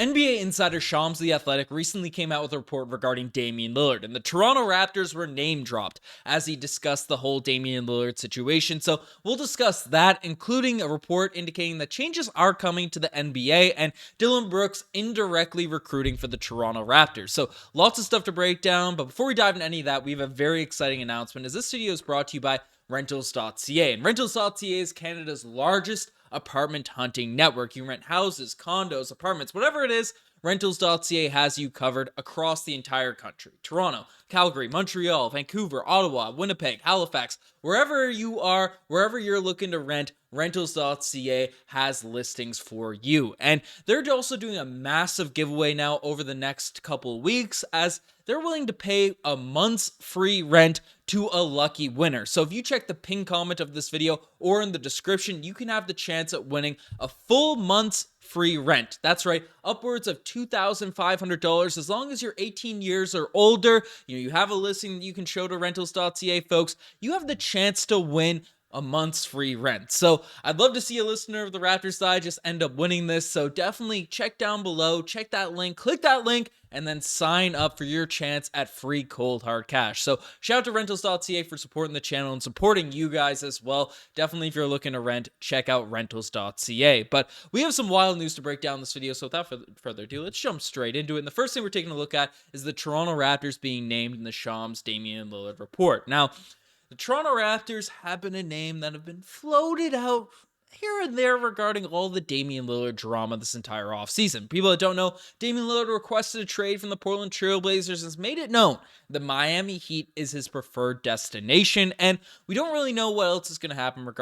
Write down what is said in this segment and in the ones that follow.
NBA insider Shams The Athletic recently came out with a report regarding Damian Lillard, and the Toronto Raptors were name dropped as he discussed the whole Damian Lillard situation. So we'll discuss that, including a report indicating that changes are coming to the NBA and Dillon Brooks indirectly recruiting for the Toronto Raptors. So lots of stuff to break down, but before we dive into any of that, we have a very exciting announcement as this video is brought to you by Rentals.ca. And Rentals.ca is Canada's largest apartment hunting network. You rent houses, condos, apartments, whatever it is, Rentals.ca has you covered across the entire country. Toronto, Calgary, Montreal, Vancouver, Ottawa, Winnipeg, Halifax, wherever you are, wherever you're looking to rent, Rentals.ca has listings for you. And they're also doing a massive giveaway now over the next couple of weeks as they're willing to pay a month's free rent to a lucky winner. So if you check the pinned comment of this video or in the description, you can have the chance at winning a full month's free rent. That's right, upwards of $2,500 as long as you're 18 years or older. You have a listing that you can show to Rentals.ca, folks. You have the chance to win a month's free rent. So I'd love to see a listener of the Raptors side just end up winning this. So definitely check down below, check that link, click that link, and then sign up for your chance at free cold hard cash. So shout out to Rentals.ca for supporting the channel and supporting you guys as well. Definitely, if you're looking to rent, check out Rentals.ca. But we have some wild news to break down in this video, so without further ado, let's jump straight into it. And the first thing we're taking a look at is the Toronto Raptors being named in the Shams Damian Lillard report. Now, the Toronto Raptors have been a name that have been floated out here and there regarding all the Damian Lillard drama this entire offseason. People that don't know, Damian Lillard requested a trade from the Portland Trail Blazers and has made it known the Miami Heat is his preferred destination, and we don't really know what else is going to happen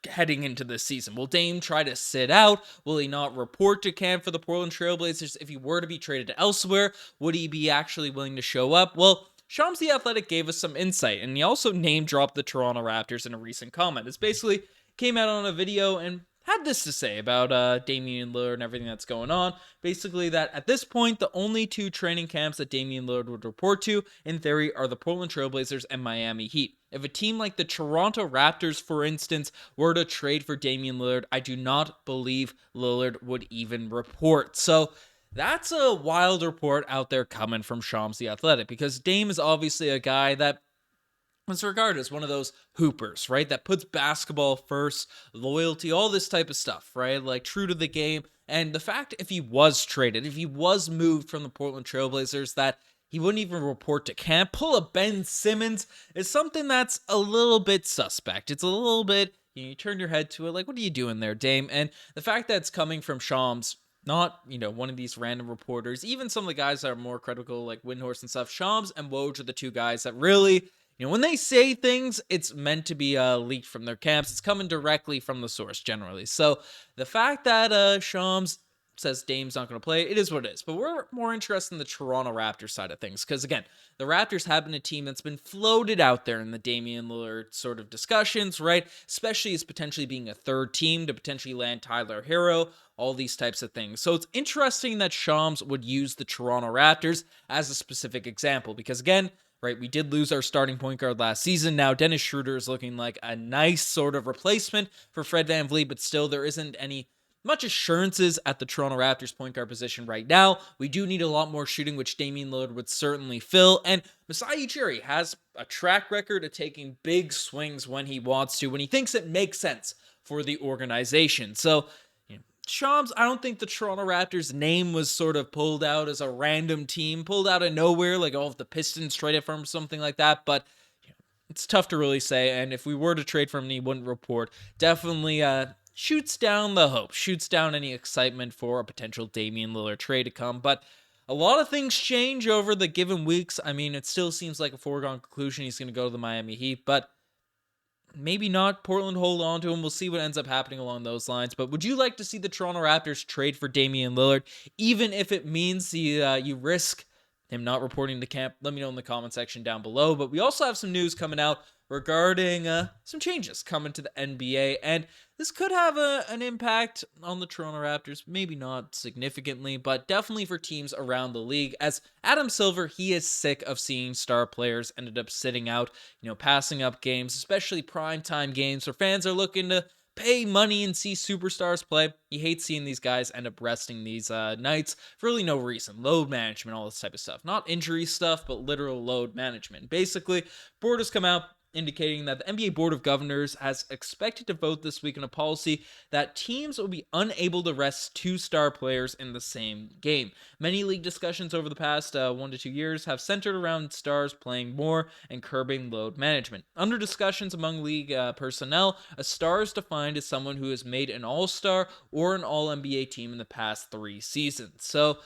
heading into this season. Will Dame try to sit out? Will he not report to camp for the Portland Trail Blazers? If he were to be traded to elsewhere, would he be actually willing to show up? Well, Shams The Athletic gave us some insight, and he also name-dropped the Toronto Raptors in a recent comment. It's basically came out on a video and had this to say about Damian Lillard and everything that's going on. Basically that at this point, the only two training camps that Damian Lillard would report to, in theory, are the Portland Trail Blazers and Miami Heat. If a team like the Toronto Raptors, for instance, were to trade for Damian Lillard, I do not believe Lillard would even report. So that's a wild report out there coming from Shams The Athletic, because Dame is obviously a guy that is regarded as one of those hoopers, right? That puts basketball first, loyalty, all this type of stuff, right? Like true to the game. And the fact if he was traded, if he was moved from the Portland Trail Blazers, that he wouldn't even report to camp, pull a Ben Simmons, is something that's a little bit suspect. It's a little bit, you turn your head to it, like, what are you doing there, Dame? And the fact that it's coming from Shams, not, one of these random reporters, even some of the guys that are more critical, like Windhorst and stuff, Shams and Woj are the two guys that really, when they say things, it's meant to be leaked from their camps. It's coming directly from the source, generally. So the fact that Shams says Dame's not going to play, it is what it is. But we're more interested in the Toronto Raptors side of things, because, again, the Raptors have been a team that's been floated out there in the Damian Lillard sort of discussions, right? Especially as potentially being a third team to potentially land Tyler Hero, all these types of things. So it's interesting that Shams would use the Toronto Raptors as a specific example, because, again, right, we did lose our starting point guard last season. Now, Dennis Schroeder is looking like a nice sort of replacement for Fred VanVleet, but still there isn't much assurances at the Toronto Raptors point guard position right now. We do need a lot more shooting, which Damian Lillard would certainly fill. And Masai Ujiri has a track record of taking big swings when he wants to, when he thinks it makes sense for the organization. So, Shams, I don't think the Toronto Raptors name was sort of pulled out as a random team, pulled out of nowhere, like all of the Pistons traded for him, something like that. But it's tough to really say. And if we were to trade for him, he wouldn't report. Definitely shoots down the hope, shoots down any excitement for a potential Damian Lillard trade to come. But a lot of things change over the given weeks. I mean, it still seems like a foregone conclusion he's going to go to the Miami Heat, but maybe not. Portland hold on to him. We'll see what ends up happening along those lines. But would you like to see the Toronto Raptors trade for Damian Lillard, even if it means you risk him not reporting to camp? Let me know in the comment section down below. But we also have some news coming out regarding some changes coming to the NBA, and this could have an impact on the Toronto Raptors, maybe not significantly, but definitely for teams around the league, as Adam Silver, he is sick of seeing star players ended up sitting out, passing up games, especially primetime games where fans are looking to pay money and see superstars play. You hate seeing these guys end up resting these nights for really no reason. Load management, all this type of stuff. Not injury stuff, but literal load management. Basically, board has come out indicating that the NBA Board of Governors has expected to vote this week on a policy that teams will be unable to rest two star players in the same game. Many league discussions over the past 1 to 2 years have centered around stars playing more and curbing load management. Under discussions among league personnel, a star is defined as someone who has made an all-star or an all-NBA team in the past 3 seasons. So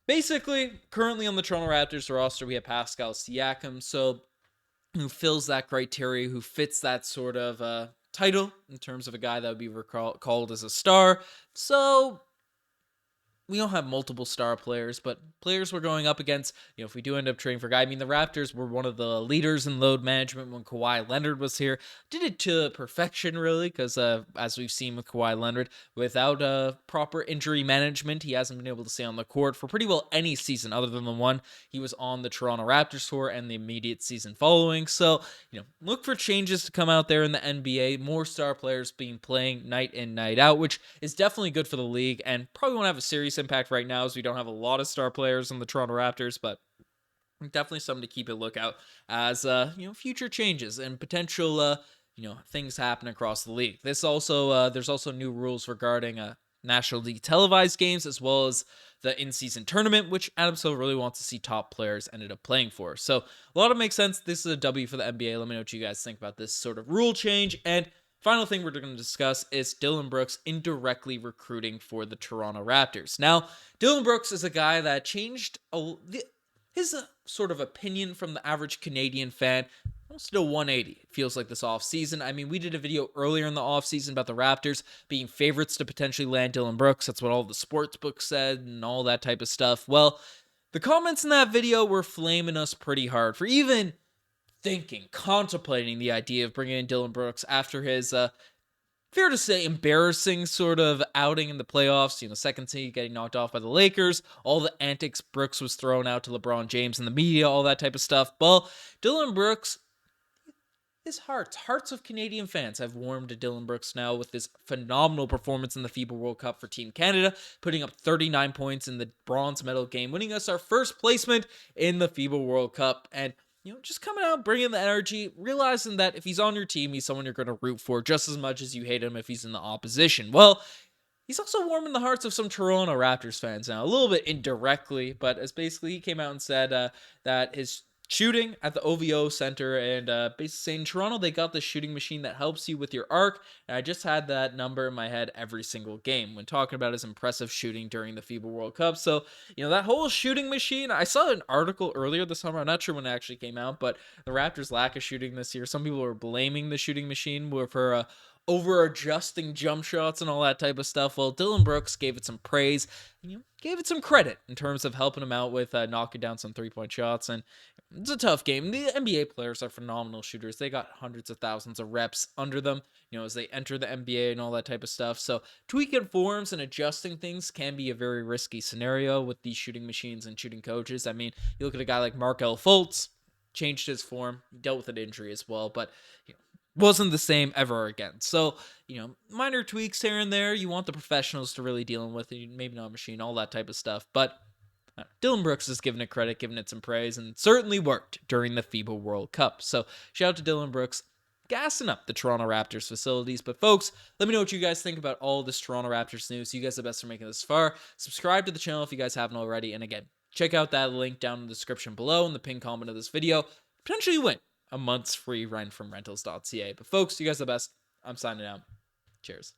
basically, currently on the Toronto Raptors roster, we have Pascal Siakam, who fills that criteria, who fits that sort of title in terms of a guy that would be called as a star. So we don't have multiple star players, but players we're going up against, if we do end up trading for a guy, I mean, the Raptors were one of the leaders in load management when Kawhi Leonard was here. Did it to perfection, really, because as we've seen with Kawhi Leonard, without proper injury management, he hasn't been able to stay on the court for pretty well any season other than the one he was on the Toronto Raptors tour and the immediate season following. So, look for changes to come out there in the NBA, more star players playing night in, night out, which is definitely good for the league and probably won't have a serious impact right now as we don't have a lot of star players on the Toronto Raptors, but definitely something to keep a lookout as future changes and potential things happen across the league. There's also new rules regarding National League televised games as well as the in-season tournament, which Adam Silver really wants to see top players ended up playing for. So a lot of makes sense. This is a W for the NBA. Let me know what you guys think about this sort of rule change. And final thing we're going to discuss is Dillon Brooks indirectly recruiting for the Toronto Raptors. Now, Dillon Brooks is a guy that changed his sort of opinion from the average Canadian fan almost to 180, it feels like, this offseason. I mean, we did a video earlier in the offseason about the Raptors being favorites to potentially land Dillon Brooks. That's what all the sports books said and all that type of stuff. Well, the comments in that video were flaming us pretty hard for even contemplating the idea of bringing in Dillon Brooks after his, fair to say, embarrassing sort of outing in the playoffs. Second seed getting knocked off by the Lakers, all the antics Brooks was thrown out to LeBron James and the media, all that type of stuff. Well, Dillon Brooks, his hearts of Canadian fans have warmed to Dillon Brooks now with this phenomenal performance in the FIBA World Cup for Team Canada, putting up 39 points in the bronze medal game, winning us our first placement in the FIBA World Cup. And just coming out, bringing the energy, realizing that if he's on your team, he's someone you're going to root for just as much as you hate him if he's in the opposition. Well, he's also warming the hearts of some Toronto Raptors fans now, a little bit indirectly, but as basically he came out and said that his shooting at the OVO Center and basically saying, Toronto, they got the shooting machine that helps you with your arc, and I just had that number in my head every single game when talking about his impressive shooting during the FIBA World Cup. So, that whole shooting machine, I saw an article earlier this summer, I'm not sure when it actually came out, but the Raptors' lack of shooting this year, some people were blaming the shooting machine for over-adjusting jump shots and all that type of stuff. Well, Dillon Brooks gave it some praise, gave it some credit in terms of helping him out with knocking down some three-point shots, and it's a tough game. The NBA players are phenomenal shooters. They got hundreds of thousands of reps under them, as they enter the NBA and all that type of stuff. So tweaking forms and adjusting things can be a very risky scenario with these shooting machines and shooting coaches. I mean, you look at a guy like Markelle Fultz, changed his form, dealt with an injury as well, but wasn't the same ever again. So, minor tweaks here and there. You want the professionals to really dealing with it, maybe not a machine, all that type of stuff. But Dillon Brooks is giving it credit, giving it some praise, and certainly worked during the FIBA World Cup. So, shout out to Dillon Brooks, gassing up the Toronto Raptors facilities. But folks, let me know what you guys think about all this Toronto Raptors news. You guys are the best for making this far. Subscribe to the channel if you guys haven't already. And again, check out that link down in the description below in the pinned comment of this video. Potentially win a month's free rent from rentals.ca. But folks, you guys are the best. I'm signing out. Cheers.